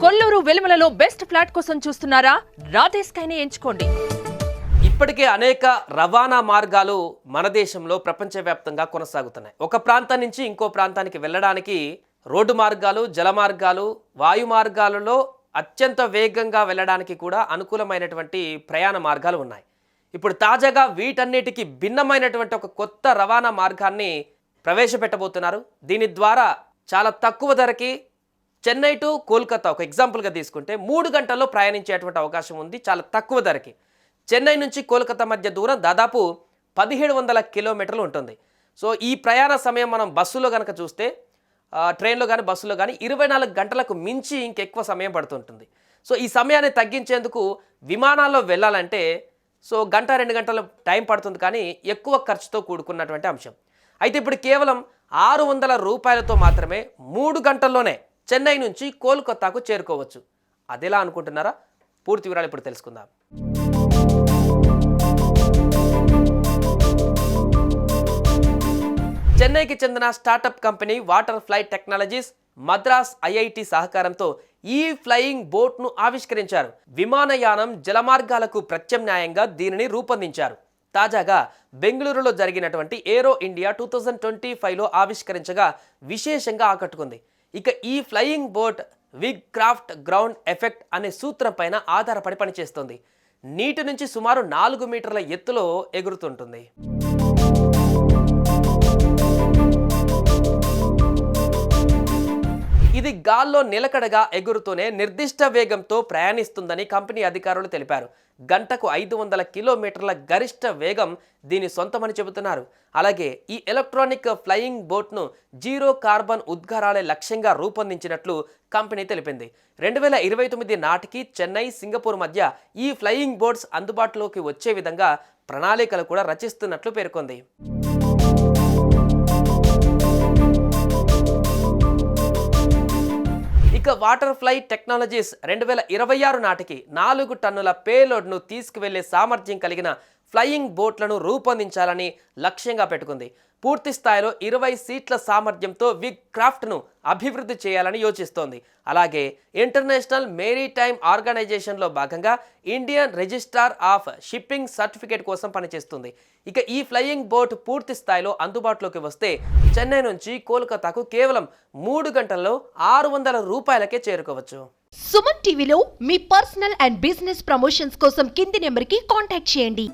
Kolluru వెలుమలలో best flat కోసం చూస్తున్నారా? రాధే స్కైని ఎంచుకోండి. ఇప్పటికే అనేక రవాణా మార్గాలు మన దేశంలో ప్రపంచవ్యాప్తంగా కొనసాగుతున్నాయి. ఒక ప్రాంతం నుంచి ఇంకో ప్రాంతానికి వెళ్ళడానికి రోడ్డు మార్గాలు, జల మార్గాలు, వాయు మార్గాలలో అత్యంత వేగంగా వెళ్ళడానికి కూడా అనుకూలమైనటువంటి ప్రయాణ మార్గాలు ఉన్నాయి. ఇప్పుడు తాజాగా వీటన్నిటికీ భిన్నమైనటువంటి ఒక కొత్త రవాణా మార్గాన్ని ప్రవేశపెట్టబోతున్నారు. దీని ద్వారా చాలా తక్కువ ధరకి చెన్నై టు కోల్కతా ఒక ఎగ్జాంపుల్గా తీసుకుంటే 3 గంటల్లో ప్రయాణించేటువంటి అవకాశం ఉంది. చాలా తక్కువ ధరకి చెన్నై నుంచి కోల్కతా మధ్య దూరం దాదాపు 1700 కిలోమీటర్లు ఉంటుంది. సో ఈ ప్రయాణ సమయం మనం బస్సులో కనుక చూస్తే, ట్రైన్లో కానీ బస్సులో కానీ 24 గంటలకు మించి ఇంకెక్కువ సమయం పడుతుంటుంది. సో ఈ సమయాన్ని తగ్గించేందుకు విమానాల్లో వెళ్ళాలంటే గంట 2 గంటల టైం పడుతుంది, కానీ ఎక్కువ ఖర్చుతో కూడుకున్నటువంటి అంశం. అయితే ఇప్పుడు కేవలం 600 రూపాయలతో మాత్రమే 3 గంటల్లోనే చెన్నై నుంచి కోల్కతాకు చేరుకోవచ్చు. అదెలా అనుకుంటున్నారా? పూర్తి వివరాలు ఇప్పుడు తెలుసుకుందాం. చెన్నైకి చెందిన startup company water fly technologies Madras IIT సహకారంతో ఈ ఫ్లయింగ్ బోట్ను ఆవిష్కరించారు. విమానయానం, జలమార్గాలకు ప్రత్యామ్నాయంగా దీనిని రూపొందించారు. తాజాగా బెంగళూరులో జరిగినటువంటి ఏరో ఇండియా 2025లో ఆవిష్కరించగా విశేషంగా ఆకట్టుకుంది. ఇక ఈ flying boat wig craft ground effect అనే సూత్రం పైన ఆధారపడి పనిచేస్తుంది. నీటి నుంచి సుమారు 4 మీటర్ల ఎత్తులో ఎగురుతుంటుంది. ఇది గాల్లో నిలకడగా ఎగురుతూనే నిర్దిష్ట వేగంతో ప్రయాణిస్తుందని కంపెనీ అధికారులు తెలిపారు. గంటకు 500 కిలోమీటర్ల గరిష్ట వేగం దీని సొంతమని చెబుతున్నారు. అలాగే ఈ ఎలక్ట్రానిక్ ఫ్లయింగ్ బోట్ను జీరో కార్బన్ ఉద్గారాలే లక్ష్యంగా రూపొందించినట్లు కంపెనీ తెలిపింది. 2029 నాటికి చెన్నై, సింగపూర్ మధ్య ఈ ఫ్లయింగ్ బోట్స్ అందుబాటులోకి వచ్చే విధంగా ప్రణాళికలు కూడా రచిస్తున్నట్లు పేర్కొంది. ఇక వాటర్ ఫ్లై టెక్నాలజీస్ 2026 నాటికి 4 టన్నుల పేలోడ్ను తీసుకువెళ్లే సామర్థ్యం కలిగిన ఫ్లయింగ్ బోట్లను రూపొందించాలని లక్ష్యంగా పెట్టుకుంది. పూర్తి స్థాయిలో 20 సీట్ల సామర్థ్యంతో విగ్ క్రాఫ్ట్ను అభివృద్ధి చేయాలని యోచిస్తోంది. అలాగే ఇంటర్నేషనల్ మేరీటైమ్ ఆర్గనైజేషన్లో భాగంగా Indian registrar of shipping certificate కోసం పనిచేస్తుంది. ఇక ఈ ఫ్లయింగ్ బోట్ పూర్తి స్థాయిలో అందుబాటులోకి వస్తే చెన్నై నుంచి కోల్కతాకు కేవలం 3 గంటల్లో 600 రూపాయలకే చేరుకోవచ్చు. సుమన్ టీవీలో మీ పర్సనల్ అండ్ బిజినెస్ ప్రమోషన్స్ కోసం కింది నెంబర్కి కాంటాక్ట్ చేయండి.